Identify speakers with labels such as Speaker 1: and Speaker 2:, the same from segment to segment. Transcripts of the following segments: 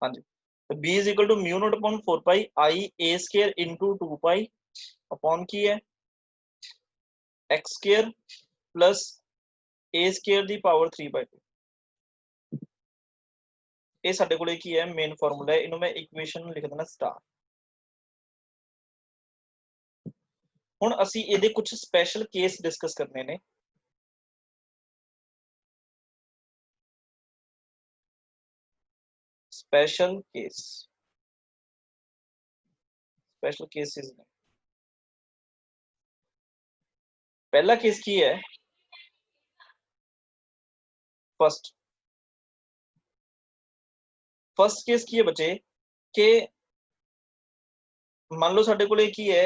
Speaker 1: हाँ जी, तो b is equal to mu not upon 4 pi I A square into 2 pi upon की है x square plus a square दी power 3/2। ਇਹ ਸਾਡੇ ਕੋਲੇ ਕੀ ਹੈ ਮੇਨ ਫਾਰਮੂਲਾ ਹੈ, ਇਹਨੂੰ ਮੈਂ ਇਕੁਏਸ਼ਨ ਲਿਖ ਦੇਣਾ ਸਟਾਰ। ਹੁਣ ਅਸੀਂ ਇਹਦੇ ਕੁਝ ਸਪੈਸ਼ਲ ਕੇਸ ਡਿਸਕਸ ਕਰਨੇ ਨੇ। स्पेशल केसेस ने पहला केस की है फर्स्ट केस की है बच्चे के मान लो साडे कोले की है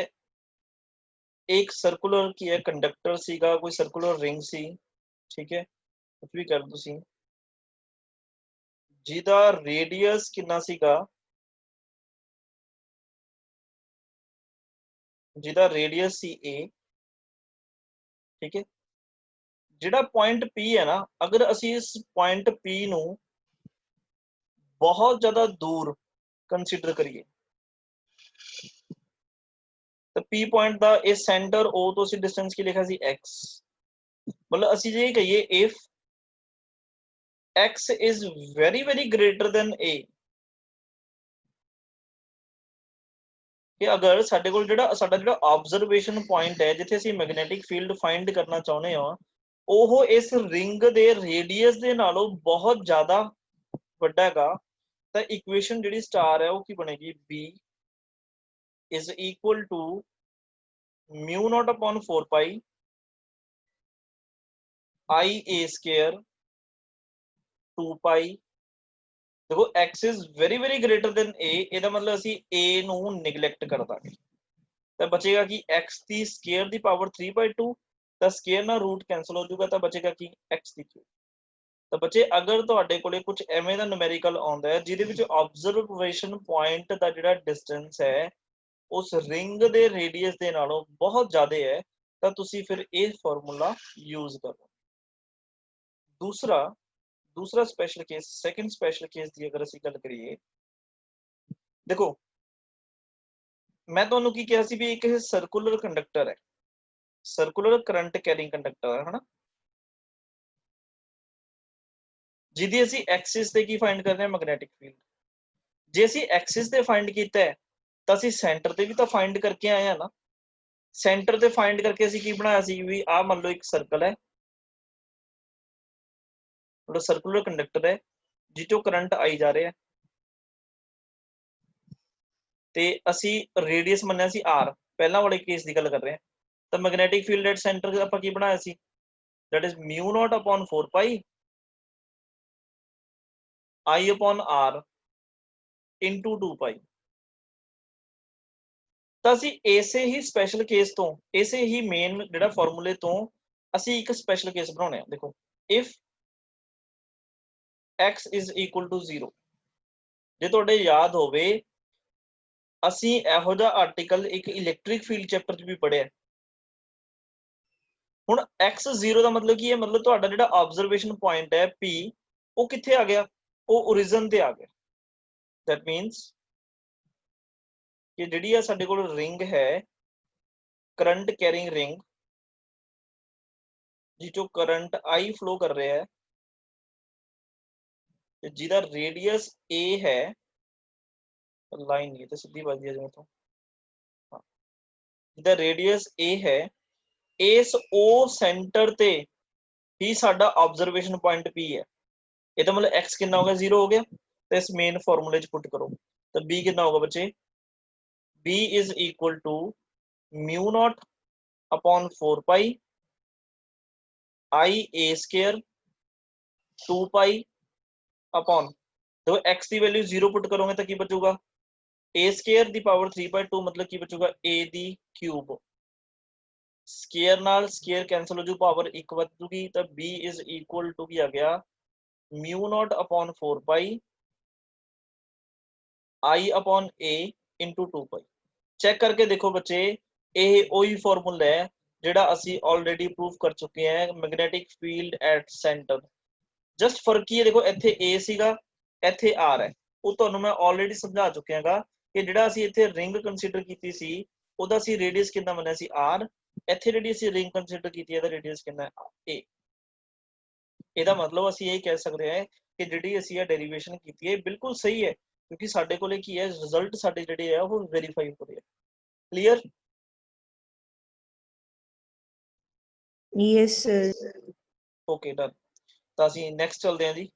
Speaker 1: एक सर्कुलर की है कंडक्टर सीगा, कोई सर्कुलर रिंग सी, ठीक है, कुछ भी कर दो सी, जिदा रेडियस कितना सीगा, जिदा रेडियस सी ए, ठीक है, जिहड़ा पॉइंट पी है ना, अगर असी इस पॉइंट पी नू बहुत ज्यादा दूर कंसीडर करिए तो पी पॉइंट दा ए सेंटर ओ तो असी डिस्टेंस की लिखा सी x, मतलब असी जे कहिए if x is very greater than a, कि अगर साडे कोल जिहड़ा साडा जिहड़ा ऑब्जर्वेशन पॉइंट है जिथे असी मैग्नेटिक फील्ड फाइंड करना चाहुंदे हां ओह इस रिंग दे रेडियस दे नालों बहुत ज्यादा वड्डा हैगा, तो इक्वेशन जिहड़ी स्टार है वो की बनेगी b is equal to mu not upon 4 pi I A square 2 पाई। देखो x is very greater than a, ਇਹਦਾ मतलब ਅਸੀਂ a ਨੂੰ ਨਿਗਲੈਕਟ ਕਰ ਦਾਂਗੇ ਤਾਂ ਬਚੇਗਾ ਕਿ x ਦੀ ਸਕੁਅਰ ਦੀ ਪਾਵਰ 3/2 ਤਾਂ ਸਕੁਅਰ ਨਾਲ रूट कैंसिल हो जाऊगा ਤਾਂ ਬਚੇਗਾ ਕਿ x ਦੀ ਕਿਊਬ। ਤਾਂ ਬੱਚੇ ਅਗਰ ਤੁਹਾਡੇ ਕੋਲੇ ਕੁਝ ਐਵੇਂ ਦਾ ਨੂਮੈਰੀਕਲ ਆਉਂਦਾ ਹੈ ਜਿਹਦੇ ਵਿੱਚ ਆਬਜ਼ਰਵੇਸ਼ਨ ਪੁਆਇੰਟ ਦਾ ਜਿਹੜਾ ਡਿਸਟੈਂਸ ਹੈ ਉਸ ਰਿੰਗ ਦੇ ਰੇਡੀਅਸ ਦੇ ਨਾਲੋਂ ਬਹੁਤ ਜ਼ਿਆਦਾ ਹੈ ਤਾਂ ਤੁਸੀਂ ਫਿਰ ਇਹ ਫਾਰਮੂਲਾ ਯੂਜ਼ ਕਰੋ। दूसरा special case, second special case की अगर ਅਸੀਂ ਗੱਲ ਕਰੀਏ, देखो मैं ਤੁਹਾਨੂੰ ਕੀ ਕਿਹਾ ਸੀ ਵੀ ਇੱਕ ਸਰਕੂਲਰ ਕੰਡਕਟਰ ਹੈ, ਸਰਕੂਲਰ ਕਰੰਟ ਕੈਰਿੰਗ ਕੰਡਕਟਰ ਹੈ ਨਾ, ਜਿਹਦੀ ਅਸੀਂ ਐਕਸਿਸ ਤੇ ਕੀ ਫਾਈਂਡ ਕਰ ਰਹੇ ਹਾਂ ਮੈਗਨੈਟਿਕ ਫੀਲਡ। ਜੇ ਅਸੀਂ ਐਕਸਿਸ ਤੇ ਫਾਈਂਡ ਕੀਤਾ ਹੈ ਤਾਂ ਅਸੀਂ ਸੈਂਟਰ ਤੇ ਵੀ ਤਾਂ ਫਾਈਂਡ ਕਰਕੇ ਆਏ ਆ ਨਾ। ਸੈਂਟਰ ਤੇ ਫਾਈਂਡ ਕਰਕੇ ਅਸੀਂ ਕੀ ਬਣਾਇਆ ਸੀ ਵੀ ਆਹ ਮੰਨ ਲਓ ਇੱਕ ਸਰਕਲ ਹੈ, ਉਹਦਾ ਸਰਕੂਲਰ ਕੰਡਕਟਰ ਹੈ ਜਿੱਥੋਂ ਕਰੰਟ ਆਈ ਜਾ ਰਿਹਾ ਹੈ ਤੇ ਅਸੀਂ ਰੇਡੀਅਸ ਮੰਨਿਆ ਸੀ r, ਪਹਿਲਾਂ ਵਾਲੇ ਕੇਸ ਦੀ ਗੱਲ ਕਰ ਰਹੇ ਹਾਂ। ਤਾਂ ਮੈਗਨੈਟਿਕ ਫੀਲਡ ਐਟ ਸੈਂਟਰ ਆਪਾਂ ਕੀ ਬਣਾਇਆ ਸੀ, that is mu naught upon 4 pi I upon r into 2 pi। ਤਾਂ ਅਸੀਂ ਇਸੇ ਹੀ ਸਪੈਸ਼ਲ ਕੇਸ ਤੋਂ, ਇਸੇ ਹੀ ਮੇਨ ਜਿਹੜਾ ਫਾਰਮੂਲੇ ਤੋਂ ਅਸੀਂ ਇੱਕ ਸਪੈਸ਼ਲ ਕੇਸ ਬਣਾਉਣੇ ਆ। ਦੇਖੋ if x is equal to 0, ਜੇ ਤੁਹਾਡੇ ਯਾਦ ਹੋਵੇ ਅਸੀਂ ਇਹੋ ਜਿਹਾ ਆਰਟੀਕਲ ਇੱਕ ਇਲੈਕਟ੍ਰਿਕ ਫੀਲਡ ਚੈਪਟਰ 'ਚ ਵੀ ਪੜ੍ਹਿਆ। ਹੁਣ x 0 ਦਾ ਮਤਲਬ ਕੀ ਹੈ, ਮਤਲਬ ਤੁਹਾਡਾ ਜਿਹੜਾ ਆਬਜ਼ਰਵੇਸ਼ਨ ਪੁਆਇੰਟ ਹੈ p ਉਹ ਕਿੱਥੇ ਆ ਗਿਆ, ਉਹ ओरिजिन ਤੇ ਆ ਗਿਆ। दैट मीन्स ਕਿ ਜਿਹੜੀ ਆ ਸਾਡੇ ਕੋਲ ਰਿੰਗ ਹੈ करंट कैरिंग रिंग जिसो करंट आई फ्लो कर रहा है जिदा रेडियस ए है, लाइन नहीं तो सीधी बात है तो हाँ, जिदा रेडियस ए है इस ओ सेंटर ते ही साडा ऑब्जर्वेशन पॉइंट पी है। ये तो मतलब एक्स कितना हो गया 0 हो गया, तो इस मेन फॉर्मूले च पुट करो तो बी कितना होगा बच्चे, B is equal to mu not upon 4 pi I A square 2 pi upon, देखो x की वैल्यू 0 पुट करोगे तो की बचूगा a स्क्वायर दी पावर 3/2 मतलब की बचूगा a दी क्यूब, स्क्वायर नाल स्क्वायर कैंसिल हो जू पावर 1 बच जूगी तो b इज इक्वल टू की आ गया mu not upon 4 pi i upon a into 2 pi. Check करके देखो बच्चे ये वही फॉर्मूला है जिहड़ा असी ऑलरेडी प्रूव कर चुके हैं magnetic field at centre. Just फर्क ही है, देखो इत्थे a सीगा इत्थे r है, ਉਹ ਤੁਹਾਨੂੰ ਮੈਂ ਆਲਰੇਡੀ ਸਮਝਾ ਚੁੱਕਿਆ ਗਾ ਕਿ ਜਿਹੜਾ ਅਸੀਂ ਇੱਥੇ ਰਿੰਗ ਕੰਸੀਡਰ ਕੀਤੀ ਸੀ ਉਹਦਾ ਅਸੀਂ ਰੇਡੀਅਸ ਕਿੰਨਾ ਮੰਨਿਆ ਸੀ r, ਇੱਥੇ ਜਿਹੜੀ ਅਸੀਂ ਰਿੰਗ ਕੰਸੀਡਰ ਕੀਤੀ ਹੈ ਇਹਦਾ ਰੇਡੀਅਸ ਕਿੰਨਾ ਹੈ a। ਇਹਦਾ ਮਤਲਬ ਅਸੀਂ ਇਹ ਕਹਿ ਸਕਦੇ ਹਾਂ ਕਿ ਜਿਹੜੀ ਅਸੀਂ ਇਹ ਡੈਰੀਵੇਸ਼ਨ ਕੀਤੀ ਹੈ ਬਿਲਕੁਲ ਸਹੀ ਹੈ, ਕਿਉਂਕਿ ਸਾਡੇ ਕੋਲੇ ਕੀ ਹੈ ਰਿਜ਼ਲਟ ਸਾਡੇ ਜਿਹੜੇ ਆ ਉਹ ਵੈਰੀਫਾਈ ਹੋ ਰਹੇ ਆ। Clear?
Speaker 2: Yes, sir.
Speaker 1: Okay done. ਤਾਂ ਅਸੀਂ ਨੈਕਸਟ ਚੱਲਦੇ ਹਾਂ ਜੀ।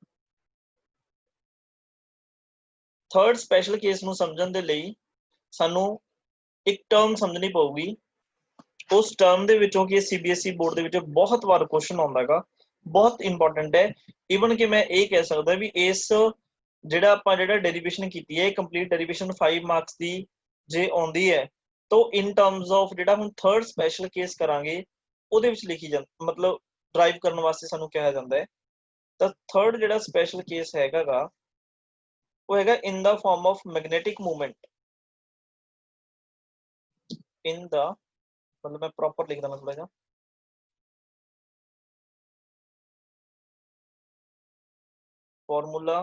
Speaker 1: ਥਰਡ ਸਪੈਸ਼ਲ ਕੇਸ ਨੂੰ ਸਮਝਣ ਦੇ ਲਈ ਸਾਨੂੰ ਇੱਕ ਟਰਮ ਸਮਝਣੀ ਪਊਗੀ। ਉਸ ਟਰਮ ਦੇ ਵਿੱਚੋਂ ਕਿ CBSE ਬੋਰਡ ਦੇ ਵਿੱਚ ਬਹੁਤ ਵਾਰ ਕੁਐਸਚਨ ਆਉਂਦਾ ਹੈਗਾ, ਬਹੁਤ ਇੰਪੋਰਟੈਂਟ ਹੈ। ਈਵਨ ਕਿ ਮੈਂ ਇਹ ਕਹਿ ਸਕਦਾ ਵੀ ਇਸ ਜਿਹੜਾ ਡੈਰੀਵੇਸ਼ਨ ਕੀਤੀ ਹੈ ਕੰਪਲੀਟ ਡੈਰੀਵੇਸ਼ਨ 5 ਮਾਰਕਸ ਦੀ ਜੇ ਆਉਂਦੀ ਹੈ ਤਾਂ ਇਨ ਟਰਮਸ ਆਫ ਜਿਹੜਾ ਹੁਣ ਥਰਡ ਸਪੈਸ਼ਲ ਕੇਸ ਕਰਾਂਗੇ ਉਹਦੇ ਵਿੱਚ ਲਿਖੀ ਮਤਲਬ ਡਰਾਈਵ ਕਰਨ ਵਾਸਤੇ ਸਾਨੂੰ ਕਿਹਾ ਜਾਂਦਾ ਹੈ। ਤਾਂ ਥਰਡ ਜਿਹੜਾ ਸਪੈਸ਼ਲ ਕੇਸ ਹੈਗਾ ਗਾ ਉਹ ਹੈਗਾ ਇਨ ਦਾ ਫਾਰਮ ਆਫ ਮੈਗਨੈਟਿਕ ਮੂਵਮੈਂਟ। ਇਨ ਦਾ मतलब मैं प्रॉपर लिख देना थोड़ा सा। Formula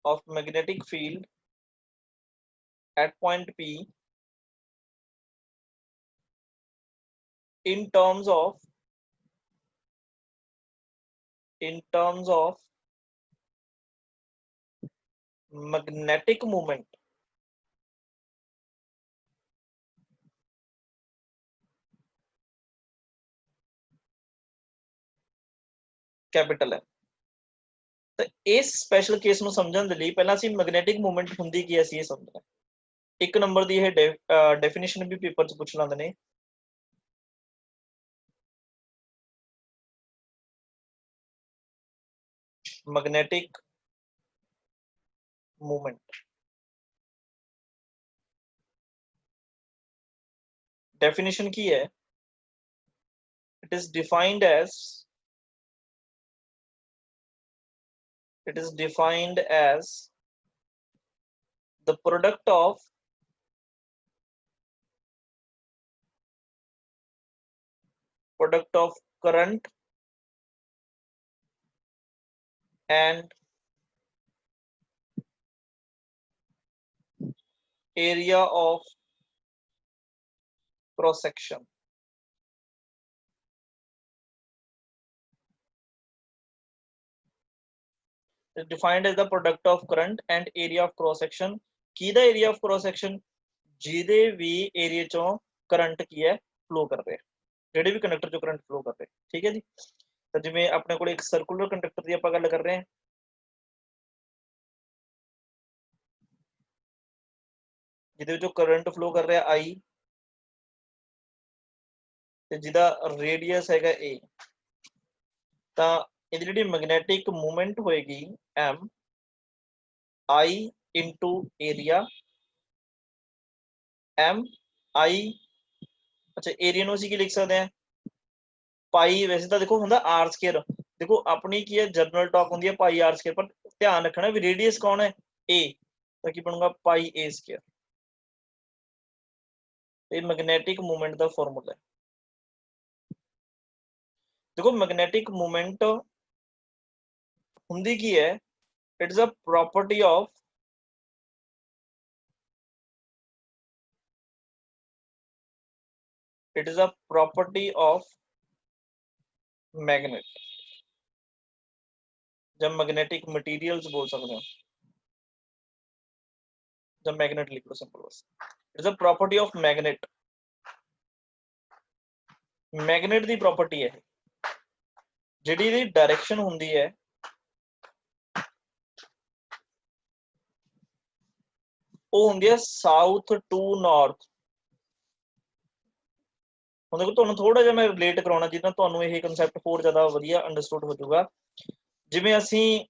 Speaker 1: of magnetic field at point P in terms of magnetic moment capital है। तो इस स्पेशल केस ਨੂੰ ਸਮਝਣ ਦੇ ਲਈ ਪਹਿਲਾਂ ਅਸੀਂ ਮੈਗਨੈਟਿਕ ਮੂਵਮੈਂਟ ਹੁੰਦੀ ਕੀ ਅਸੀਂ ਇਹ ਸਮਝਣਾ। ਇੱਕ ਨੰਬਰ ਦੀ ਇਹ ਡੈਫੀਨੇਸ਼ਨ ਵੀ ਪੇਪਰ 'ਚ ਪੁੱਛ ਲੈਂਦੇ ਨੇ। मैग्नेटिक मूवमेंट डेफिनेशन की है, it is defined as the product of current and area of cross section। is defined as the product of current and area of cross section। ਕਿਹਦਾ area of cross section? ਜਿਹਦੇ ਵੀ area ਚੋਂ current ਕੀ ਹੈ flow ਕਰ ਰਿਹਾ, ਜਿਹੜੇ ਵੀ conductor ਚੋਂ current flow ਕਰ ਰਿਹਾ। ਠੀਕ ਹੈ ਜੀ। ਤਾਂ ਜਿਵੇਂ ਆਪਣੇ ਕੋਲ ਇੱਕ ਸਰਕੂਲਰ ਕੰਡਕਟਰ ਦੀ ਆਪਾਂ ਗੱਲ ਕਰ ਰਹੇ ਹਾਂ, ਜਿਹਦੇ ਵਿੱਚੋਂ ਕਰੰਟ ਫਲੋ ਕਰ ਰਿਹਾ I ਤੇ ਜਿਹਦਾ ਰੇਡੀਅਸ ਹੈਗਾ A। ਤਾਂ ਇਹਦੀ ਜਿਹੜੀ ਮੈਗਨੈਟਿਕ ਮੂਵਮੈਂਟ ਹੋਏਗੀ M I into area M I। ਅੱਛਾ ਏਰੀਆ ਨੂੰ ਅਸੀਂ ਕੀ ਲਿਖ ਸਕਦੇ ਹਾਂ ਪਾਈ, ਵੈਸੇ ਤਾਂ ਦੇਖੋ ਹੁੰਦਾ R ਸਕੁਅਰ। ਦੇਖੋ ਆਪਣੀ ਕੀ ਹੈ ਜਨਰਲ ਟਾਕ ਹੁੰਦੀ ਹੈ ਪਾਈ R ਸਕੁਅਰ, ਪਰ ਧਿਆਨ ਰੱਖਣਾ ਵੀ ਰੇਡੀਅਸ ਕੌਣ ਹੈ A, ਤਾਂ ਕੀ ਬਣੂਗਾ ਪਾਈ A ਸਕੁਅਰ। ਇਹ ਮੈਗਨੈਟਿਕ ਮੂਵਮੈਂਟ ਦਾ ਫਾਰਮੂਲਾ ਹੈ। देखो मैग्नेटिक मूवमेंट हुंदी की है, it is a property of magnet. जब मैग्नेटिक मटेरियल्स बोल सकते हो, जब मैग्नेट लिख लो सिंपल बस। It is a property of magnet. Magnet the property है जिहड़ी दी डायरेक्शन हुंदी है वो हुंदी है साउथ टू नॉर्थ। ਹੁਣ ਦੇਖੋ ਤੁਹਾਨੂੰ ਥੋੜਾ ਜਿਹਾ ਮੈਂ ਰਿਲੇਟ ਕਰਾਉਣਾ ਜਿੱਦਾਂ ਤੁਹਾਨੂੰ ਇਹ ਕਨਸੈਪਟ ਹੋਰ ਜ਼ਿਆਦਾ ਵਧੀਆ ਅੰਡਰਸਟੂਡ ਹੋ ਜਾਊਗਾ। ਜਿਵੇਂ ਅਸੀਂ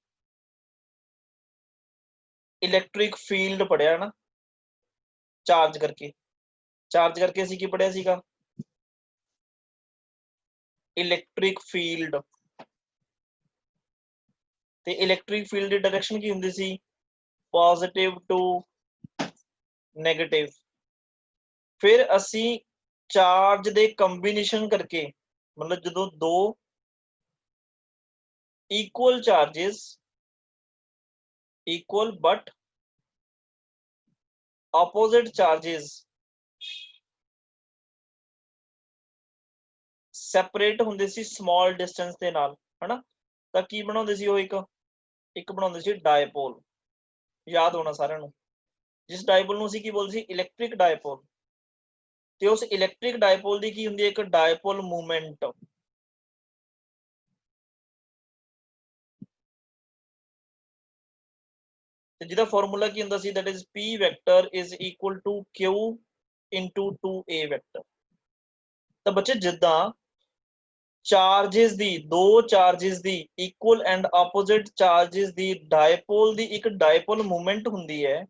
Speaker 1: ਇਲੈਕਟ੍ਰਿਕ ਫੀਲਡ ਪੜਿਆ ਨਾ, ਚਾਰਜ ਕਰਕੇ ਅਸੀਂ ਕੀ ਪੜਿਆ ਸੀਗਾ ਇਲੈਕਟ੍ਰਿਕ ਫੀਲਡ। ਤੇ ਇਲੈਕਟ੍ਰਿਕ ਫੀਲਡ ਦੀ ਡਾਇਰੈਕਸ਼ਨ ਕੀ ਹੁੰਦੀ ਸੀ ਪੋਜ਼ਿਟਿਵ ਟੂ ਨੈਗੇਟਿਵ। ਫਿਰ ਅਸੀਂ ਚਾਰਜ ਦੇ ਕੰਬੀਨੇਸ਼ਨ ਕਰਕੇ, मतलब ਜਦੋਂ ਦੋ equal charges, equal but opposite charges separate ਹੁੰਦੇ ਸੀ small distance ਦੇ ਨਾਲ, ਹਨਾ। ਤਾਂ ਕੀ ਬਣਾਉਂਦੇ ਸੀ ਉਹ ਇੱਕ ਬਣਾਉਂਦੇ ਸੀ ਡਾਇਪੋਲ। ਯਾਦ ਹੋਣਾ ਸਾਰਿਆਂ ਨੂੰ, ਜਿਸ ਡਾਇਪੋਲ ਨੂੰ ਅਸੀਂ ਕੀ ਬੋਲਦੇ ਸੀ, ਇਲੈਕਟ੍ਰਿਕ ਡਾਇਪੋਲ। ਤੇ ਉਸ ਇਲੈਕਟ੍ਰਿਕ ਡਾਇਪੋਲ ਦੀ ਕੀ ਹੁੰਦੀ ਹੈ, ਇੱਕ ਡਾਇਪੋਲ ਮੂਵਮੈਂਟ। ਤੇ ਜਿਹਦਾ ਫਾਰਮੂਲਾ ਕੀ ਹੁੰਦਾ ਸੀ, that is p vector is equal to q into 2a vector। ਤਾਂ ਬੱਚੇ ਜਿੱਦਾਂ ਚਾਰजेस ਦੀ, ਦੋ charges the equal and opposite charges the dipole ਦੀ ਇੱਕ ਡਾਇਪੋਲ ਮੂਵਮੈਂਟ ਹੁੰਦੀ ਹੈ,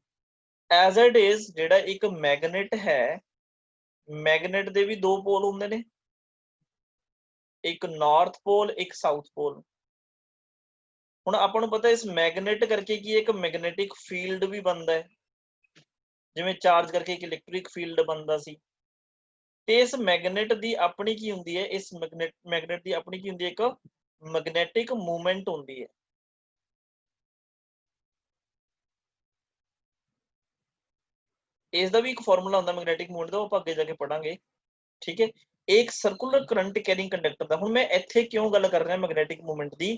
Speaker 1: ਐਜ਼ ਇਟ ਇਜ਼ ਜਿਹੜਾ ਇੱਕ ਮੈਗਨੇਟ ਹੈ, ਮੈਗਨੇਟ ਦੇ ਵੀ ਦੋ ਪੋਲ ਹੁੰਦੇ ਨੇ, ਇੱਕ ਨਾਰਥ ਪੋਲ, ਇੱਕ ਸਾਊਥ ਪੋਲ। ਹੁਣ ਆਪਾਂ ਨੂੰ ਪਤਾ ਇਸ ਮੈਗਨੇਟ ਕਰਕੇ ਕੀ ਇੱਕ ਮੈਗਨੈਟਿਕ ਫੀਲਡ ਵੀ ਬਣਦਾ ਹੈ, ਜਿਵੇਂ ਚਾਰਜ ਕਰਕੇ ਇੱਕ ਇਲੈਕਟ੍ਰਿਕ ਫੀਲਡ ਬਣਦਾ ਸੀ। ਤੇ ਇਸ ਮੈਗਨੇਟ ਦੀ ਆਪਣੀ ਕੀ ਹੁੰਦੀ ਹੈ, ਇਸ ਮੈਗਨੇਟ ਦੀ ਆਪਣੀ ਕੀ ਹੁੰਦੀ ਹੈ, ਇੱਕ ਮੈਗਨੈਟਿਕ ਮੂਵਮੈਂਟ ਹੁੰਦੀ ਹੈ। ਇਸ ਦਾ ਵੀ ਇੱਕ ਫਾਰਮੂਲਾ ਹੁੰਦਾ ਮੈਗਨੈਟਿਕ ਮੂਵਮੈਂਟ ਦਾ, ਉਹ ਆਪਾਂ ਅੱਗੇ ਜਾ ਕੇ ਪੜਾਂਗੇ, ਠੀਕ ਹੈ। ਇੱਕ ਸਰਕੂਲਰ ਕਰੰਟ ਕੈਰਿੰਗ ਕੰਡਕਟਰ ਦਾ, ਹੁਣ ਮੈਂ ਇੱਥੇ ਕਿਉਂ ਗੱਲ ਕਰ ਰਿਹਾ ਮੈਗਨੈਟਿਕ ਮੂਵਮੈਂਟ ਦੀ,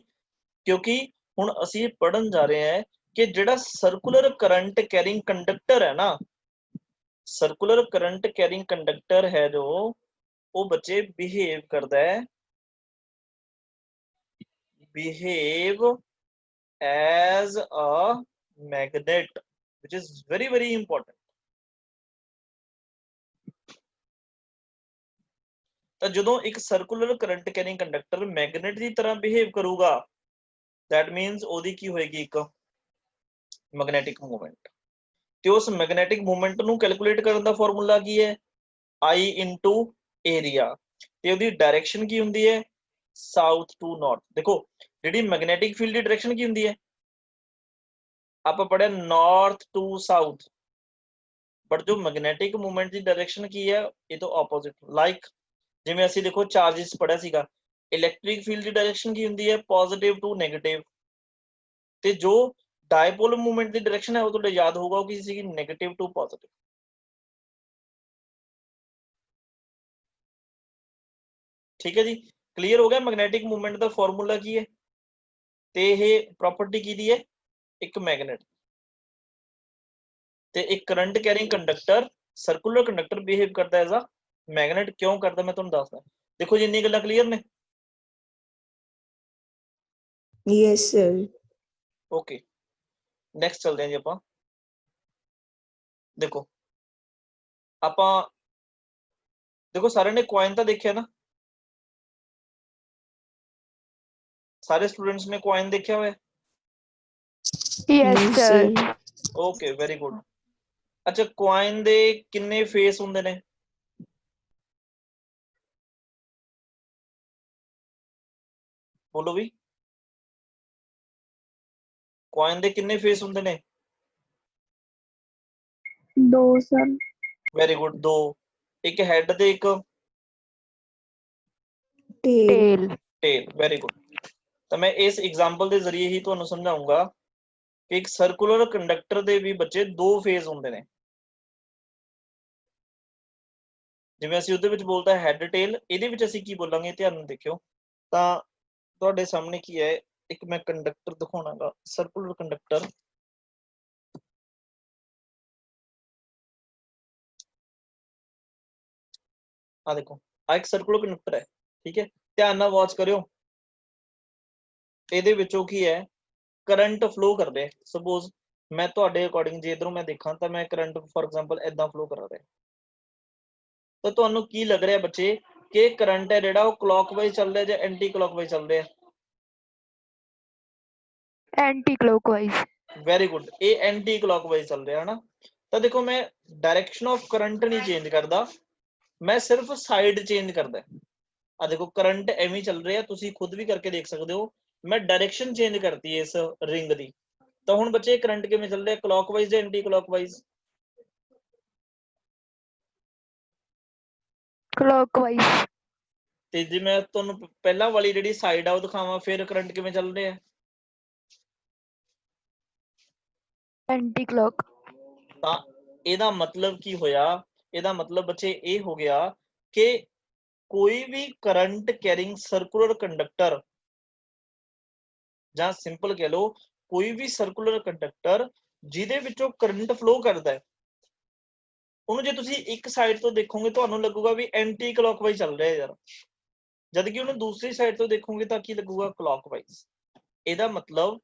Speaker 1: ਕਿਉਂਕਿ ਹੁਣ ਅਸੀਂ ਪੜਨ ਜਾ ਰਹੇ ਹਾਂ ਕਿ ਜਿਹੜਾ ਸਰਕੂਲਰ ਕਰੰਟ ਕੈਰਿੰਗ ਕੰਡਕਟਰ ਹੈ ਨਾ, ਸਰਕੂਲਰ करंट कैरिंग कंडक्टर है जो, वो बच्चे बिहेव करता है, behave as a magnet, which is very very important। ਤਾਂ ਜਦੋਂ ਇੱਕ circular current carrying conductor magnet ਦੀ ਤਰ੍ਹਾਂ ਬਿਹੇਵ ਕਰੂਗਾ, that means ਉਹਦੀ ਕੀ ਹੋਏਗੀ, ਇੱਕ ਮੈਗਨੈਟਿਕ ਮੂਵਮੈਂਟ। ਤੇ ਉਸ ਮੈਗਨੈਟਿਕ ਮੂਵਮੈਂਟ ਨੂੰ ਕੈਲਕੂਲੇਟ ਕਰਨ ਦਾ ਫਾਰਮੂਲਾ ਕੀ ਹੈ, I into ਏਰੀਆ। ਤੇ ਉਹਦੀ ਡਾਇਰੈਕਸ਼ਨ ਕੀ ਹੁੰਦੀ ਹੈ, ਸਾਊਥ ਟੂ ਨਾਰਥ। ਦੇਖੋ ਜਿਹੜੀ ਮੈਗਨੈਟਿਕ ਫੀਲਡ ਦੀ ਡਾਇਰੈਕਸ਼ਨ ਕੀ ਹੁੰਦੀ ਹੈ, ਆਪਾਂ ਪੜਿਆ ਨਾਰਥ ਟੂ ਸਾਊਥ, ਬਟ ਜੋ ਮੈਗਨੈਟਿਕ ਮੂਵਮੈਂਟ ਦੀ ਡਾਇਰੈਕਸ਼ਨ ਕੀ ਹੈ, ਇਹ ਤੋਂ ਆਪੋਜ਼ਿਟ। ਲਾਈਕ ਜਿਵੇਂ ਅਸੀਂ ਦੇਖੋ ਚਾਰजेस ਪੜਿਆ ਸੀਗਾ, ਇਲੈਕਟ੍ਰਿਕ ਫੀਲਡ ਦੀ ਡਾਇਰੈਕਸ਼ਨ ਕੀ ਹੁੰਦੀ ਹੈ, ਪੋਜ਼ਿਟਿਵ ਟੂ ਨੈਗੇਟਿਵ। ਤੇ ਜੋ ਡਾਇਪੋਲ ਮੂਵਮੈਂਟ ਦੀ ਡਾਇਰੈਕਸ਼ਨ ਹੈ, ਉਹ ਤੁਹਾਡੇ ਯਾਦ ਹੋਊਗਾ ਉਹ ਕੀ ਸੀਗੀ, ਨੈਗੇਟਿਵ ਟੂ ਪੋਜ਼ਿਟਿਵ। ਠੀਕ ਹੈ ਜੀ, ਕਲੀਅਰ ਹੋ ਗਿਆ ਮੈਗਨੈਟਿਕ ਮੂਵਮੈਂਟ ਦਾ ਫਾਰਮੂਲਾ ਕੀ ਹੈ, ਤੇ ਇਹ ਪ੍ਰੋਪਰਟੀ ਕਿਹਦੀ ਹੈ, ਇੱਕ ਮੈਗਨੇਟ। ਤੇ ਇੱਕ current carrying conductor, circular conductor behave ਕਰਦਾ ਐਜ਼ ਅ ਮੈਗਨੇਟ। ਕਿਉਂ ਕਰਦਾ ਮੈਂ ਤੁਹਾਨੂੰ ਦੱਸਦਾ। ਦੇਖੋ ਜੀ ਇੰਨੀ ਗੱਲਾਂ ਕਲੀਅਰ ਨੇ।
Speaker 2: Yes sir.
Speaker 1: ਓਕੇ, ਨੈਕਸਟ ਚਲਦੇ ਹਾਂ ਜੀ ਆਪਾਂ। ਦੇਖੋ ਆਪਾਂ ਦੇਖੋ ਸਾਰਿਆਂ ਨੇ ਕੁਆਇਨ ਤਾਂ ਦੇਖਿਆ ਨਾ, ਸਾਰੇ ਸਟੂਡੈਂਟਸ ਨੇ ਕੁਆਇਨ ਦੇਖਿਆ ਹੋਇਆ।
Speaker 3: Yes sir.
Speaker 1: Okay very good. ਅੱਛਾ ਕੁਆਇਨ ਦੇ ਕਿੰਨੇ ਫੇਸ ਹੁੰਦੇ ਨੇ, ਬੋਲੋ ਵੀ। ਕੁਆਇਨ ਦੇ ਕਿੰਨੇ ਫੇਸ ਹੁੰਦੇ ਨੇ,
Speaker 3: दो सर।
Speaker 1: ਵੈਰੀ ਗੁੱਡ, ਦੋ। ਇੱਕ ਹੈਡ ਤੇ ਇੱਕ
Speaker 2: ਟੇਲ।
Speaker 1: Tail, very good. ਤਾਂ ਮੈਂ ਇਸ ਐਗਜ਼ਾਮਪਲ ਦੇ ਜ਼ਰੀਏ ਹੀ ਤੁਹਾਨੂੰ ਸਮਝਾਉਂਗਾ ਕਿ ਇੱਕ ਸਰਕੂਲਰ ਕੰਡਕਟਰ ਦੇ ਵੀ ਬੱਚੇ ਦੋ ਫੇਜ਼ ਹੁੰਦੇ ਨੇ। ਜਿਵੇਂ ਅਸੀਂ ਉਹਦੇ ਵਿੱਚ ਬੋਲਦਾ ਹੈਡ ਟੇਲ, ਇਹਦੇ ਵਿੱਚ ਅਸੀਂ ਕੀ ਬੋਲਾਂਗੇ, ਧਿਆਨ ਨਾਲ ਦੇਖਿਓ। ਤਾਂ ਤੁਹਾਡੇ ਸਾਹਮਣੇ ਕੀ ਹੈ, ਇੱਕ ਮੈਂ ਕੰਡਕਟਰ ਦਿਖਾਉਣਾਗਾ, ਸਰਕੂਲਰ ਕੰਡਕਟਰ। ਆ ਦੇਖੋ, ਆ ਇੱਕ ਸਰਕੂਲਰ ਕੰਡਕਟਰ ਹੈ, ਠੀਕ ਹੈ। ਧਿਆਨ ਨਾਲ ਵਾਚ ਕਰਿਓ। ਇਹਦੇ ਵਿੱਚੋਂ ਕੀ ਹੈ, ਕਰੰਟ ਫਲੋ ਕਰ ਰਿਹਾ। ਸਪੋਜ਼ ਮੈਂ ਤੁਹਾਡੇ ਅਕੋਰਡਿੰਗ ਜੇ ਇਧਰੋਂ ਮੈਂ ਦੇਖਾਂ ਤਾਂ ਮੈਂ ਕਰੰਟ ਫॉर ਐਗਜ਼ਾਮਪਲ ਇਦਾਂ ਫਲੋ ਕਰਾ ਰਿਹਾ। ਤਾਂ ਤੁਹਾਨੂੰ ਕੀ ਲੱਗ ਰਿਹਾ ਬੱਚੇ ਕਿ ਕਰੰਟ ਹੈ ਜਿਹੜਾ ਉਹ ਕਲੌਕਵਾਈਜ਼ ਚੱਲ ਰਿਹਾ ਜਾਂ ਐਂਟੀ ਕਲੌਕਵਾਈਜ਼ ਚੱਲ ਰਿਹਾ?
Speaker 3: Anti clockwise.
Speaker 1: ਵੈਰੀ ਗੁੱਡ, ਇਹ ਐਂਟੀ ਕਲੌਕਵਾਈਜ਼ ਚੱਲ ਰਿਹਾ ਹੈ ਨਾ। ਤਾਂ ਦੇਖੋ ਮੈਂ ਡਾਇਰੈਕਸ਼ਨ ਆਫ ਕਰੰਟ ਨਹੀਂ ਚੇਂਜ ਕਰਦਾ, ਮੈਂ ਸਿਰਫ ਸਾਈਡ ਚੇਂਜ ਕਰਦਾ। ਆ ਦੇਖੋ ਕਰੰਟ ਐਵੇਂ ਚੱਲ ਰਿਹਾ, ਤੁਸੀਂ ਖੁਦ ਵੀ ਕਰਕੇ ਦੇਖ ਸਕਦੇ ਹੋ। ਮੈਂ ਡਾਇਰੈਕਸ਼ਨ ਚੇਂਜ ਕਰਤੀ ਇਸ ਰਿੰਗ ਦੀ। ਤਾਂ ਹੁਣ ਬੱਚੇ ਕਰੰਟ ਕਿਵੇਂ ਚੱਲ ਰਿਹਾ, ਕਲੌਕਵਾਈਜ਼ ਜਾਂ ਐਂਟੀ ਕਲੌਕਵਾਈਜ਼?
Speaker 3: क्लॉकवाइज।
Speaker 1: ਤੇ ਜੇ ਮੈਂ ਤੁਹਾਨੂੰ ਪਹਿਲਾਂ ਵਾਲੀ ਜਿਹੜੀ ਸਾਈਡ ਆ ਉਹ ਦਿਖਾਵਾਂ ਫਿਰ ਕਰੰਟ ਕਿਵੇਂ ਚੱਲ ਰਿਹਾ?
Speaker 3: Anti clock.
Speaker 1: ਤਾਂ ਇਹਦਾ ਮਤਲਬ ਕੀ ਹੋਇਆ? ਇਹਦਾ ਮਤਲਬ ਬੱਚੇ ਇਹ ਹੋ ਗਿਆ ਕਿ ਕੋਈ ਵੀ ਕਰੰਟ ਕੈਰਿੰਗ ਸਰਕੂਲਰ ਕੰਡਕਟਰ, ਜਾਂ ਸਿੰਪਲ ਕਹਿ ਲਓ ਕੋਈ ਵੀ ਸਰਕੂਲਰ ਕੰਡਕਟਰ ਜਿਹਦੇ ਵਿੱਚੋਂ ਕਰੰਟ ਫਲੋ ਕਰਦਾ ਹੈ, ਉਹਨੂੰ ਜੇ ਤੁਸੀਂ ਇੱਕ ਸਾਈਡ ਤੋਂ ਦੇਖੋਗੇ ਤੁਹਾਨੂੰ ਲੱਗੂਗਾ ਵੀ ਐਂਟੀ ਕਲੌਕਵਾਈਜ਼ ਚੱਲ ਰਿਹਾ ਯਾਰ, ਜਦ ਕਿ ਉਹਨੂੰ ਦੂਸਰੀ ਸਾਈਡ ਤੋਂ ਦੇਖੋਗੇ ਤਾਂ ਕੀ ਲੱਗੂਗਾ? ਕਲੌਕਵਾਈਜ਼। ਇਹਦਾ ਮਤਲਬ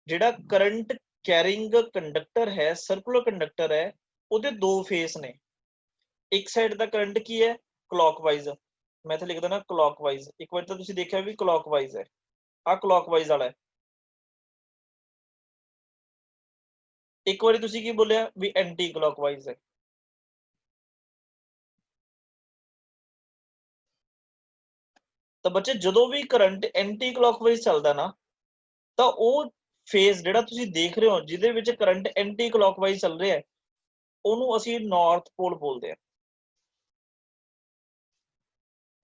Speaker 1: ਜਿਹੜਾ ਕਰੰਟ ਕੈਰਿੰਗ ਕੰਡਕਟਰ ਹੈ, ਸਰਕੂਲਰ ਕੰਡਕਟਰ ਹੈ, ਉਹਦੇ ਦੋ ਫੇਸ ਨੇ। ਇੱਕ ਸਾਈਡ ਦਾ ਕਰੰਟ ਕੀ ਹੈ? ਕਲੌਕਵਾਈਜ਼। ਮੈਂ ਇੱਥੇ ਲਿਖ ਦਿੰਦਾ ਕਲੌਕਵਾਈਜ਼। ਇੱਕ ਵਾਰ ਤਾਂ ਤੁਸੀਂ ਦੇਖਿਆ ਵੀ ਕਲੌਕਵਾਈਜ਼ ਹੈ, ਆ ਕਲੌਕਵਾਈਜ਼ ਵਾਲਾ ਹੈ। ਇੱਕ ਵਾਰੀ ਤੁਸੀਂ ਕੀ ਬੋਲਿਆ? ਵੀ ਐਂਟੀ ਕਲੌਕਵਾਈਜ਼ ਹੈ। ਤਾਂ ਬੱਚੇ ਜਦੋਂ ਵੀ ਕਰੰਟ ਐਂਟੀ ਕਲੌਕਵਾਈਜ਼ ਚੱਲਦਾ ਨਾ, ਤਾਂ ਉਹ ਫੇਸ ਜਿਹੜਾ ਤੁਸੀਂ ਦੇਖ ਰਹੇ ਹੋ ਜਿਹਦੇ ਵਿੱਚ ਕਰੰਟ ਐਂਟੀ ਕਲੌਕਵਾਈਜ਼ ਚੱਲ ਰਿਹਾ ਹੈ, ਉਹਨੂੰ ਅਸੀਂ ਨਾਰਥ ਪੋਲ ਬੋਲਦੇ ਹਾਂ।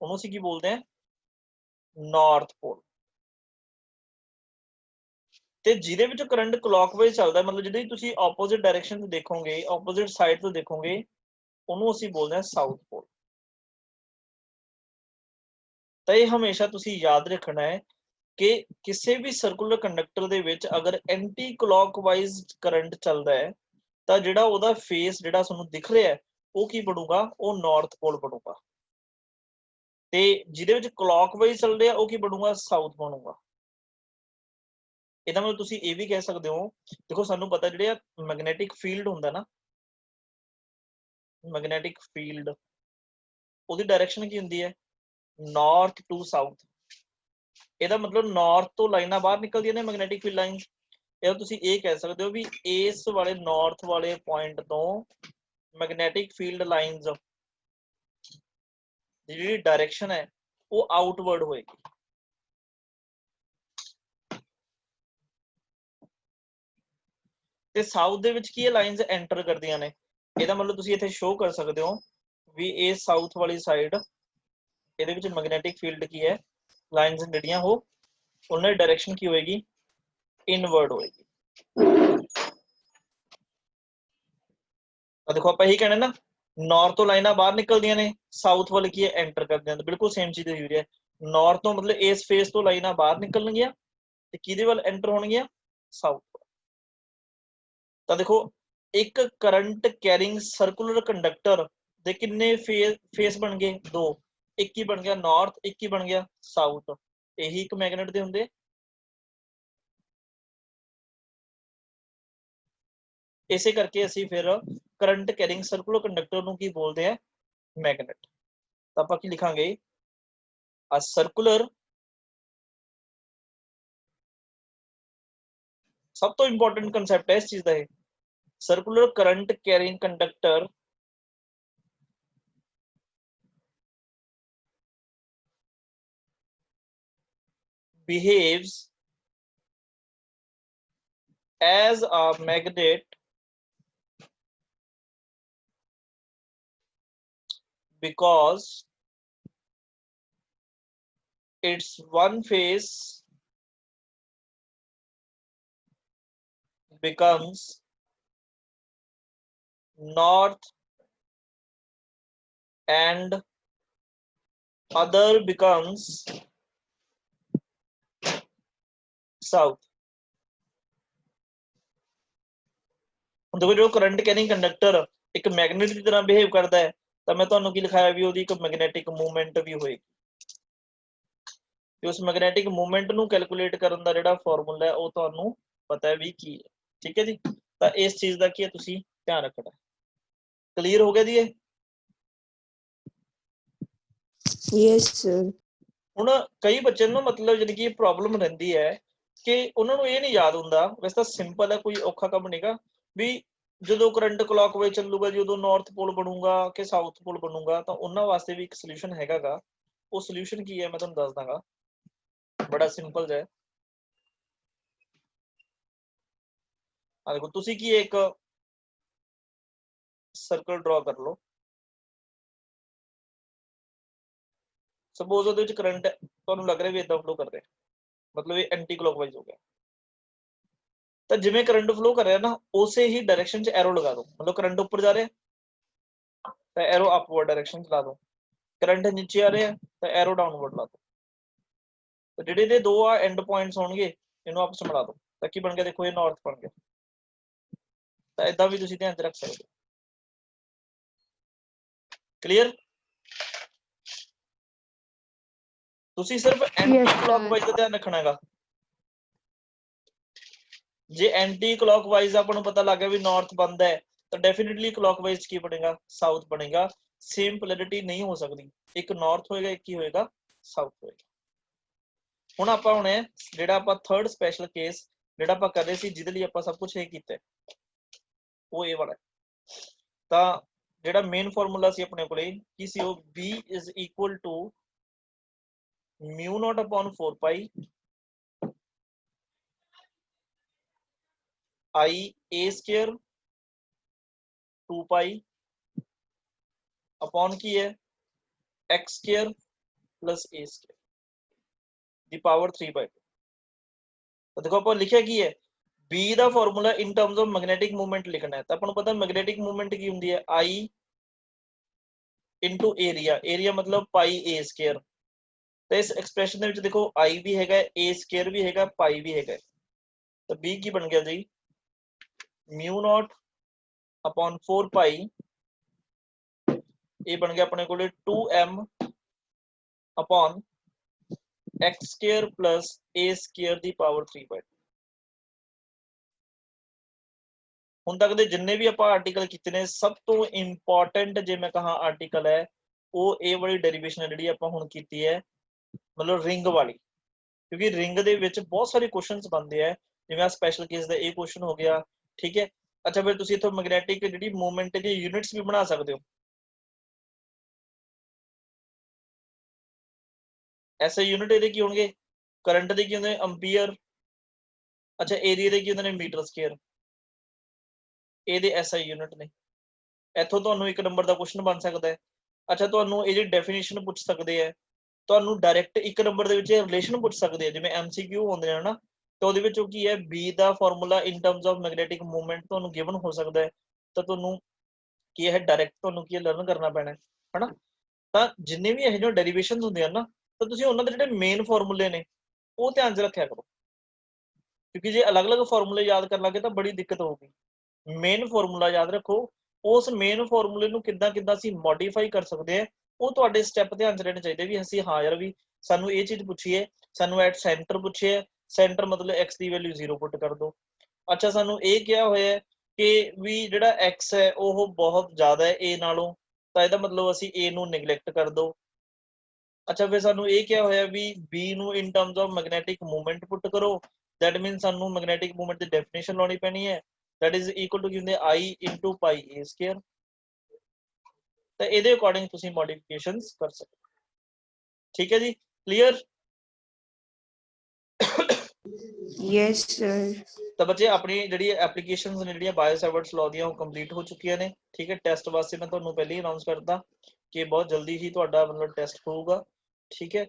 Speaker 1: ਉਹਨੂੰ ਅਸੀਂ ਕੀ ਬੋਲਦੇ ਹਾਂ? ਨਾਰਥ ਪੋਲ। ਤੇ ਜਿਹਦੇ ਵਿੱਚ ਕਰੰਟ ਕਲੌਕਵਾਈਜ਼ ਚੱਲਦਾ, ਮਤਲਬ ਜਿਹੜੀ ਤੁਸੀਂ ਆਪੋਜ਼ਿਟ ਡਾਇਰੈਕਸ਼ਨ ਤੋਂ ਦੇਖੋਗੇ, ਆਪੋਜ਼ਿਟ ਸਾਈਡ ਤੋਂ ਦੇਖੋਗੇ, ਉਹਨੂੰ ਅਸੀਂ ਬੋਲਦੇ ਹਾਂ ਸਾਊਥ ਪੋਲ। ਤਾਂ ਇਹ ਹਮੇਸ਼ਾ ਤੁਸੀਂ ਯਾਦ ਰੱਖਣਾ ਹੈ ਕਿ ਕਿਸੇ ਵੀ ਸਰਕੂਲਰ ਕੰਡਕਟਰ ਦੇ ਵਿੱਚ ਅਗਰ ਐਂਟੀ ਕਲੌਕਵਾਈਜ਼ ਕਰੰਟ ਚੱਲਦਾ ਹੈ ਤਾਂ ਜਿਹੜਾ ਉਹਦਾ ਫੇਸ ਜਿਹੜਾ ਤੁਹਾਨੂੰ ਦਿਖ ਰਿਹਾ ਹੈ ਉਹ ਕੀ ਬਣੂਗਾ? ਉਹ ਨਾਰਥ ਪੋਲ ਬਣੂਗਾ। ਤੇ ਜਿਹਦੇ ਵਿੱਚ ਕਲੌਕਵਾਈਜ਼ ਚੱਲ ਰਿਹਾ ਉਹ ਕੀ ਬਣੂਗਾ? ਸਾਊਥ ਬਣੂਗਾ। ਇਹਦਾ ਮਤਲਬ ਤੁਸੀਂ ਇਹ ਵੀ ਕਹਿ ਸਕਦੇ ਹੋ, ਦੇਖੋ ਸਾਨੂੰ ਪਤਾ ਜਿਹੜੇ ਮੈਗਨੈਟਿਕ ਫੀਲਡ ਹੁੰਦਾ ਨਾ, ਮੈਗਨੈਟਿਕ ਫੀਲਡ ਉਹਦੀ ਡਾਇਰੈਕਸ਼ਨ ਕੀ ਹੁੰਦੀ ਹੈ? North to south. ਇਹਦਾ ਮਤਲਬ ਨਾਰਥ ਤੋਂ ਲਾਈਨਾਂ ਬਾਹਰ ਨਿਕਲਦੀਆਂ ਨੇ ਮੈਗਨੈਟਿਕ ਫੀਲਡ ਲਾਈਨ। ਇਹ ਤੁਸੀਂ ਇਹ ਕਹਿ ਸਕਦੇ ਹੋ ਵੀ ਇਸ ਵਾਲੇ ਨਾਰਥ ਵਾਲੇ ਪੁਆਇੰਟ ਤੋਂ ਮੈਗਨੈਟਿਕ ਫੀਲਡ ਲਾਈਨਸ ਦੀ ਜਿਹੜੀ ਡਾਇਰੈਕਸ਼ਨ ਹੈ ਉਹ ਆਊਟਵਰਡ ਹੋਏਗੀ। ਤੇ ਸਾਊਥ ਦੇ ਵਿੱਚ ਕੀ ਇਹ ਲਾਈਨਸ ਐਂਟਰ ਕਰਦੀਆਂ ਨੇ। ਇਹਦਾ ਮਤਲਬ ਤੁਸੀਂ ਇੱਥੇ ਸ਼ੋ ਕਰ ਸਕਦੇ ਹੋ ਵੀ ਇਹ ਸਾਊਥ ਵਾਲੀ ਸਾਈਡ, ਇਹਦੇ ਵਿੱਚ ਮੈਗਨੈਟਿਕ ਫੀਲਡ ਕੀ ਹੈ? ਲਾਈਨਸ ਜਿਹੜੀਆਂ ਉਹਨਾਂ ਦੀ ਡਾਇਰੈਕਸ਼ਨ ਕੀ ਹੋਏਗੀ? ਇਨਵਰਡ ਹੋਏਗੀ। ਤਾਂ ਦੇਖੋ ਆਪਾਂ ਇਹੀ ਕਹਿਣਾ ਨਾ, ਨਾਰਥ ਤੋਂ ਲਾਈਨਾਂ ਬਾਹਰ ਨਿਕਲਦੀਆਂ ਨੇ, ਸਾਊਥ ਵੱਲ ਕੀ ਹੈ? ਐਂਟਰ ਕਰਦੀਆਂ ਨੇ। ਬਿਲਕੁਲ ਸੇਮ ਚੀਜ਼ ਹੋਈ ਹੈ। ਨਾਰਥ ਤੋਂ ਮਤਲਬ ਇਸ ਫੇਸ ਤੋਂ ਲਾਈਨਾਂ ਬਾਹਰ ਨਿਕਲਣਗੀਆਂ ਤੇ ਕਿਹਦੇ ਵੱਲ ਐਂਟਰ ਹੋਣਗੀਆਂ? ਸਾਊਥ। ਤਾਂ ਦੇਖੋ ਇੱਕ ਕਰੰਟ ਕੈਰਿੰਗ ਸਰਕੂਲਰ ਕੰਡਕਟਰ ਦੇ ਕਿੰਨੇ ਫੇਸ ਬਣ ਗਏ? ਦੋ। ਇੱਕ ਹੀ ਬਣ ਗਿਆ ਨਾਰਥ, ਇੱਕ ਹੀ ਬਣ ਗਿਆ ਸਾਊਥ। ਇਹੀ ਇੱਕ ਮੈਗਨੇਟ ਦੇ ਹੁੰਦੇ। ਇਸੇ ਕਰਕੇ ਅਸੀਂ ਫਿਰ ਕਰੰਟ ਕੈਰਿੰਗ ਸਰਕੂਲਰ ਕੰਡਕਟਰ ਨੂੰ ਕੀ ਬੋਲਦੇ ਆ? ਮੈਗਨੇਟ। ਤਾਂ ਆਪਾਂ ਕੀ ਲਿਖਾਂਗੇ? ਆ ਸਰਕੂਲਰ, ਸਭ ਤੋਂ ਇੰਪੋਰਟੈਂਟ ਕਨਸੈਪਟ ਹੈ ਇਸ ਚੀਜ਼ ਦਾ ਇਹ, circular current carrying conductor behaves as a magnet because its one face becomes north and other becomes south। ਹੁਣ ਦੇਖੋ ਜੋ ਕਰੰਟ ਕੈਰਿੰਗ ਕੰਡਕਟਰ ਇੱਕ ਮੈਗਨੇਟ ਦੀ ਤਰ੍ਹਾਂ ਬਿਹੇਵ ਕਰਦਾ ਹੈ ਤਾਂ ਮੈਂ ਤੁਹਾਨੂੰ ਕੀ ਲਿਖਾਇਆ ਵੀ ਉਹਦੀ ਇੱਕ ਮੈਗਨੈਟਿਕ ਮੂਵਮੈਂਟ ਵੀ ਹੋਏਗੀ। ਤੇ ਉਸ ਮੈਗਨੈਟਿਕ ਮੂਵਮੈਂਟ ਨੂੰ ਕੈਲਕੂਲੇਟ ਕਰਨ ਦਾ ਜਿਹੜਾ ਫਾਰਮੂਲਾ ਹੈ ਉਹ ਤੁਹਾਨੂੰ ਪਤਾ ਹੈ ਵੀ ਕੀ ਹੈ। ਠੀਕ ਹੈ ਜੀ। ਤਾਂ ਇਸ ਚੀਜ਼ ਦਾ ਕੀ ਹੈ ਤੁਸੀਂ ਧਿਆਨ ਰੱਖਣਾ। ਕਲੀਅਰ ਹੋ ਗਿਆ ਜੀ ਇਹ?
Speaker 2: Yes, sir.
Speaker 1: ਹੁਣ ਕਈ ਬੱਚਿਆਂ ਨੂੰ ਮਤਲਬ ਜਿਹੜੀ ਕਿ ਪ੍ਰੋਬਲਮ ਰਹਿੰਦੀ ਹੈ ਕਿ ਉਹਨਾਂ ਨੂੰ ਇਹ ਨਹੀਂ ਯਾਦ ਹੁੰਦਾ, ਵੈਸੇ ਤਾਂ ਸਿੰਪਲ ਹੈ, ਕੋਈ ਔਖਾ ਕੰਮ ਨਹੀਂਗਾ, ਵੀ ਜਦੋਂ ਕਰੰਟ ਕਲੌਕਵਾਈਜ਼ ਚੱਲੂਗਾ ਜੀ ਉਦੋਂ ਨਾਰਥ ਪੋਲ ਬਣੂਗਾ ਕਿ ਸਾਊਥ ਪੋਲ ਬਣੂਗਾ। ਤਾਂ ਉਹਨਾਂ ਵਾਸਤੇ ਵੀ ਇੱਕ ਸੋਲੂਸ਼ਨ ਹੈਗਾਗਾ। ਉਹ ਸੋਲੂਸ਼ਨ ਕੀ ਹੈ ਮੈਂ ਤੁਹਾਨੂੰ ਦੱਸ ਦਾਂਗਾ, ਬੜਾ ਸਿੰਪਲ ਜਿਹਾ। ਆ ਦੇਖੋ ਤੁਸੀਂ ਕੀ ਇੱਕ ਸਰਕਲ ਡਰਾ ਕਰ ਲਓ। ਸਪੋਜ਼ ਉਹਦੇ ਵਿੱਚ ਕਰੰਟ ਤੁਹਾਨੂੰ ਲੱਗ ਰਿਹਾ ਵੀ ਇਦਾਂ ਫਲੋ ਕਰ ਰਿਹਾ, ਮਤਲਬ ਇਹ ਐਂਟੀ ਕਲੌਕਵਾਈਜ਼ ਹੋ ਗਿਆ। ਤਾਂ ਜਿਵੇਂ ਕਰੰਟ ਫਲੋ ਕਰ ਰਿਹਾ ਨਾ ਉਸੇ ਹੀ ਡਾਇਰੈਕਸ਼ਨ 'ਚ ਐਰੋ ਲਗਾ ਦਿਓ, ਮਤਲਬ ਕਰੰਟ ਉੱਪਰ ਜਾ ਰਿਹਾ ਤਾਂ ਐਰੋ ਅਪਵਰਡ ਡਾਇਰੈਕਸ਼ਨ 'ਚ ਲਾ ਦਿਓ, ਕਰੰਟ ਨੀਚੇ ਆ ਰਿਹਾ ਤਾਂ ਐਰੋ ਡਾਊਨਵਰਡ ਲਾ ਦਿਓ। ਤਾਂ ਜਿਹੜੇ ਦੇ ਦੋ ਆ ਐਂਡ ਪੁਆਇੰਟਸ ਹੋਣਗੇ ਇਹਨੂੰ ਆਪਸ ਵਿੱਚ ਮਿਲਾ ਦਿਓ ਤਾਂ ਕੀ ਬਣ ਗਿਆ, ਦੇਖੋ ਇਹ ਨਾਰਥ ਬਣ ਗਿਆ। ਤਾਂ ਇਦਾਂ ਵੀ ਤੁਸੀਂ ਧਿਆਨ 'ਚ ਰੱਖ ਸਕਦੇ ਹੋ। ਕਲੀਅਰ? ਤੁਸੀਂ ਸਿਰਫ ਐਂਟੀ
Speaker 3: Yes, sir.
Speaker 1: ਕਲੌਕਵਾਈਜ਼ ਦਾ ਧਿਆਨ ਰੱਖਣਾ ਹੈਗਾ। ਜੇ ਐਂਟੀ ਕਲੌਕਵਾਈਜ਼ ਆਪਾਂ ਨੂੰ ਪਤਾ ਲੱਗ ਗਿਆ ਵੀ ਨਾਰਥ ਬਣਦਾ ਹੈ ਤਾਂ ਡੈਫੀਨਿਟਲੀ ਕਲੌਕਵਾਈਜ਼ ਕੀ ਬਣੇਗਾ, ਸਾਊਥ ਬਣੇਗਾ। ਸੇਮ ਪੋਲੈਰਿਟੀ ਨਹੀਂ ਹੋ ਸਕਦੀ, ਇੱਕ ਨਾਰਥ ਹੋਏਗਾ ਇੱਕ ਹੀ ਹੋਏਗਾ ਸਾਊਥ ਹੋਏਗਾ। ਹੁਣ ਆਪਾਂ ਹੁਣ ਜਿਹੜਾ ਆਪਾਂ ਥਰਡ ਸਪੈਸ਼ਲ ਕੇਸ ਜਿਹੜਾ ਆਪਾਂ ਕਰ ਰਹੇ ਸੀ ਜਿਹਦੇ ਲਈ ਆਪਾਂ ਸਭ ਕੁਝ ਇਹ ਕੀਤਾ ਉਹ ਇਹ ਵਾਲਾ। ਤਾਂ ਜਿਹੜਾ ਮੇਨ ਫਾਰਮੂਲਾ ਸੀ ਆਪਣੇ ਕੋਲੇ ਕੀ ਸੀ, ਉਹ B is equal to mu naught upon 4 pi I a square 2 pi upon ਕੀ ਹੈ x square plus a square the power 3 by 2। ਤਾਂ ਦੇਖੋ ਆਪਾਂ ਲਿਖਿਆ ਕੀ ਹੈ, B the formula in terms of magnetic movement ਲਿਖਣਾ ਹੈ। ਤਾਂ ਆਪਾਂ ਨੂੰ ਪਤਾ ਮੈਗਨੈਟਿਕ ਮੂਵਮੈਂਟ ਕੀ ਹੁੰਦੀ ਹੈ, I into ਏਰੀਆ, ਏਰੀਆ ਮਤਲਬ ਪਾਈ a square। ਤਾਂ ਇਸ ਐਕਸਪ੍ਰੈਸ਼ਨ ਦੇ ਵਿੱਚ ਦੇਖੋ I ਵੀ ਹੈਗਾ, a square ਵੀ ਹੈਗਾ, ਪਾਈ ਵੀ ਹੈਗਾ। ਤਾਂ B ਕੀ ਬਣ ਗਿਆ ਜੀ, mu naught upon 4 pi ਇਹ ਬਣ ਗਿਆ ਆਪਣੇ ਕੋਲੇ 2m upon x square plus a square the power 3 by 2। ਹੁਣ ਤੱਕ ਦੇ ਜਿੰਨੇ ਵੀ ਆਪਾਂ ਆਰਟੀਕਲ ਕੀਤੇ ਨੇ ਸਭ ਤੋਂ ਇੰਪੋਰਟੈਂਟ ਜੇ ਮੈਂ ਕਹਾਂ ਆਰਟੀਕਲ ਹੈ ਉਹ ਇਹ ਵਾਲੀ ਡੈਰੀਵੇਸ਼ਨ ਹੈ ਜਿਹੜੀ ਆਪਾਂ ਹੁਣ ਕੀਤੀ ਹੈ, ਮਤਲਬ ਰਿੰਗ ਵਾਲੀ। ਕਿਉਂਕਿ ਰਿੰਗ ਦੇ ਵਿੱਚ ਬਹੁਤ ਸਾਰੇ ਕੁਐਸਚਨਸ ਬਣਦੇ ਆ, ਜਿਵੇਂ ਆ ਸਪੈਸ਼ਲ ਕੇਸ ਦਾ ਇਹ ਕੁਐਸਚਨ ਹੋ ਗਿਆ, ਠੀਕ ਹੈ। ਅੱਛਾ ਫਿਰ ਤੁਸੀਂ ਇੱਥੋਂ ਮੈਗਨੈਟਿਕ ਜਿਹੜੀ ਮੂਵਮੈਂਟ ਦੀ ਯੂਨਿਟਸ ਵੀ ਬਣਾ ਸਕਦੇ ਹੋ। ਐਸੇ ਯੂਨਿਟ ਇਹਦੇ ਕੀ ਹੋਣਗੇ, ਕਰੰਟ ਦੇ ਕੀ ਹੁੰਦੇ ਨੇ ਐਂਪੀਅਰ, ਅੱਛਾ ਏਰੀਆ ਦੇ ਕੀ ਹੁੰਦੇ ਨੇ ਮੀਟਰ ਸਕੁਅਰ, ਇਹਦੇ ਐਸਆਈ ਯੂਨਿਟ ਨੇ। ਇੱਥੋਂ ਤੁਹਾਨੂੰ 1 ਨੰਬਰ ਦਾ ਕੁਐਸਚਨ ਬਣ ਸਕਦਾ ਹੈ। ਅੱਛਾ ਤੁਹਾਨੂੰ ਇਹਦੀ ਡੈਫੀਨੇਸ਼ਨ ਪੁੱਛ ਸਕਦੇ ਆ, ਤੁਹਾਨੂੰ ਡਾਇਰੈਕਟ 1 ਨੰਬਰ ਦੇ ਵਿੱਚ ਰਿਲੇਸ਼ਨ ਪੁੱਛ ਸਕਦੇ ਆ, ਜਿਵੇਂ ਐਮਸੀਕਿਊ ਹੁੰਦੇ ਨੇ ਨਾ, ਤਾਂ ਉਹਦੇ ਵਿੱਚੋਂ ਕੀ ਹੈ B the formula in terms of magnetic movement ਤੁਹਾਨੂੰ ਗਿਵਨ ਹੋ ਸਕਦਾ ਹੈ। ਤਾਂ ਤੁਹਾਨੂੰ ਕੀ ਹੈ ਡਾਇਰੈਕਟ ਤੁਹਾਨੂੰ ਕੀ ਲਰਨ ਕਰਨਾ ਪੈਣਾ ਹੈ ਹਨਾ। ਤਾਂ ਜਿੰਨੇ ਵੀ ਇਹ ਜਿਹੇ ਡੈਰੀਵੇਸ਼ਨਸ ਹੁੰਦੇ ਆ ਨਾ, ਤਾਂ ਤੁਸੀਂ ਉਹਨਾਂ ਦੇ ਜਿਹੜੇ ਮੇਨ ਫਾਰਮੂਲੇ ਨੇ ਉਹ ਧਿਆਨ 'ਚ ਰੱਖਿਆ ਕਰੋ, ਕਿਉਂਕਿ ਜੇ ਅਲੱਗ-ਅਲੱਗ ਫਾਰਮੂਲੇ ਯਾਦ ਕਰਨ ਲੱਗੇ ਤਾਂ ਬੜੀ ਦਿੱਕਤ ਹੋਊਗੀ। ਮੇਨ ਫਾਰਮੂਲਾ ਯਾਦ ਰੱਖੋ, ਉਸ ਮੇਨ ਫਾਰਮੂਲੇ ਨੂੰ ਕਿੱਦਾਂ ਅਸੀਂ ਮੋਡੀਫਾਈ ਕਰ ਸਕਦੇ ਆ, ਉਹ ਤੁਹਾਡੇ ਸਟੈਪ ਧਿਆਨ 'ਚ ਰਹਿਣੇ ਚਾਹੀਦੇ ਵੀ ਅਸੀਂ ਹਾਂ ਯਾਰ ਵੀ ਸਾਨੂੰ ਇਹ ਚੀਜ਼ ਪੁੱਛੀ ਹੈ, ਸਾਨੂੰ ਐਟ ਸੈਂਟਰ ਪੁੱਛਿਆ, ਸੈਂਟਰ ਮਤਲਬ x ਦੀ ਵੈਲਿਊ 0 ਪੁੱਟ ਕਰ ਦਿਓ। ਅੱਛਾ ਸਾਨੂੰ ਇਹ ਕਿਹਾ ਹੋਇਆ ਹੈ ਕਿ ਵੀ ਜਿਹੜਾ x ਹੈ ਉਹ ਬਹੁਤ ਜ਼ਿਆਦਾ ਹੈ a ਨਾਲੋਂ, ਤਾਂ ਇਹਦਾ ਮਤਲਬ ਅਸੀਂ a ਨੂੰ ਨੈਗਲੈਕਟ ਕਰ ਦਿਓ। ਅੱਛਾ ਫਿਰ ਸਾਨੂੰ ਇਹ ਕਿਹਾ ਹੋਇਆ ਵੀ B ਨੂੰ in terms of magnetic movement put ਕਰੋ, ਦੈਟ ਮੀਨਸ ਸਾਨੂੰ ਮੈਗਨੈਟਿਕ ਮੂਵਮੈਂਟ ਦੀ ਡੈਫੀਨੇਸ਼ਨ ਲਾਉਣੀ ਪੈਣੀ ਹੈ, that is equal to ਕੀ ਹੁੰਦੇ I into pi a square। ਤਾਂ ਇਹਦੇ ਅਕੋਰਡਿੰਗ ਤੁਸੀਂ ਮੋਡੀਫਿਕੇਸ਼ਨਸ ਕਰ ਸਕਦੇ ਹੋ, ਠੀਕ ਹੈ ਜੀ, ਕਲੀਅਰ?
Speaker 2: Yes, sir.
Speaker 1: ਤਾਂ ਬੱਚੇ ਆਪਣੀ ਜਿਹੜੀ ਐਪਲੀਕੇਸ਼ਨਸ ਨੇ ਜਿਹੜੀਆਂ ਬਾਇਓ-ਸੇਵਰਟਸ ਲਾਅ ਦੀਆਂ ਉਹ ਕੰਪਲੀਟ ਹੋ ਚੁੱਕੀਆਂ ਨੇ, ਠੀਕ ਹੈ। ਟੈਸਟ ਵਾਸਤੇ ਮੈਂ ਤੁਹਾਨੂੰ ਪਹਿਲਾਂ ਹੀ ਅਨਾਉਂਸ ਕਰਦਾ ਕਿ ਬਹੁਤ ਜਲਦੀ ਹੀ ਤੁਹਾਡਾ ਮਤਲਬ ਟੈਸਟ ਹੋਊਗਾ, ਠੀਕ ਹੈ।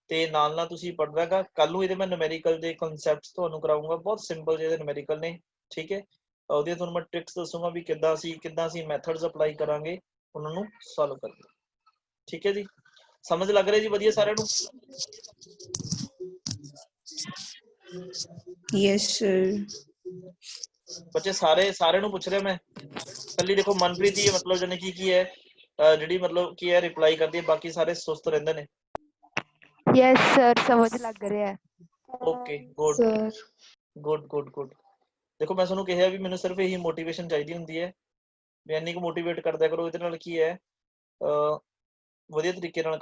Speaker 1: ਤੇ ਨਾਲ ਤੁਸੀਂ ਪੜ੍ਹਨਾ ਹੈਗਾ, ਕੱਲ ਨੂੰ ਇਹਦੇ ਮੈਂ ਨਿਊਮੈਰੀਕਲ ਦੇ ਕਨਸੈਪਟਸ ਤੁਹਾਨੂੰ ਕਰਾਉਂਗਾ, ਬਹੁਤ ਸਿੰਪਲ ਜਿਹੇ ਨਿਊਮੈਰੀਕਲ ਨੇ, ਠੀਕ ਹੈ। ਉਹਦੇ ਤੁਹਾਨੂੰ ਮੈਂ ਟ੍ਰਿਕਸ ਦੱਸੂਗਾ ਵੀ ਕਿੱਦਾਂ ਅਸੀਂ ਮੈਥਡਸ ਅਪਲਾਈ ਕਰਾਂਗੇ ਉਹਨਾਂ ਨੂੰ ਸੋਲਵ ਕਰਨ ਲਈ, ਠੀਕ ਹੈ ਜੀ। ਸਮਝ ਲੱਗ ਰਿਹਾ ਜੀ ਵਧੀਆ ਸਾਰਿਆਂ ਨੂੰ?
Speaker 2: Yes, sir.
Speaker 1: ਬੱਚੇ ਸਾਰਿਆਂ ਨੂੰ ਪੁੱਛ ਰਿਹਾ ਮੈਂ, ਕੱਲੀ ਦੇਖੋ ਮਨਪ੍ਰੀਤ ਹੀ ਮਤਲਬ ਜਾਨੀ ਕੀ ਹੈ ਜਿਹੜੀ ਮਤਲਬ ਕੀ ਹੈ ਰਿਪਲਾਈ ਕਰਦੀ ਹੈ, ਬਾਕੀ ਸਾਰੇ ਸੁਸਤ ਰਹਿੰਦੇ ਨੇ।
Speaker 3: Yes, sir. ਸਮਝ ਲੱਗ ਰਿਹਾ ਹੈ।
Speaker 1: Okay good
Speaker 2: Sir.
Speaker 1: ਗੁੱਡ। ਦੇਖੋ ਮੈਂ ਤੁਹਾਨੂੰ ਕਿਹਾ ਵੀ ਮੈਨੂੰ ਸਿਰਫ ਇਹੀ ਮੋਟੀਵੇਸ਼ਨ ਚਾਹੀਦੀ ਹੁੰਦੀ ਹੈ, ਵੀ ਇੰਨੀ ਕੁ ਮੋਟੀਵੇਟ ਕਰਦਿਆ ਕਰੋ, ਇਹਦੇ ਨਾਲ ਕੀ ਹੈ ਵਧੀਆ ਤਰੀਕੇ ਨਾਲ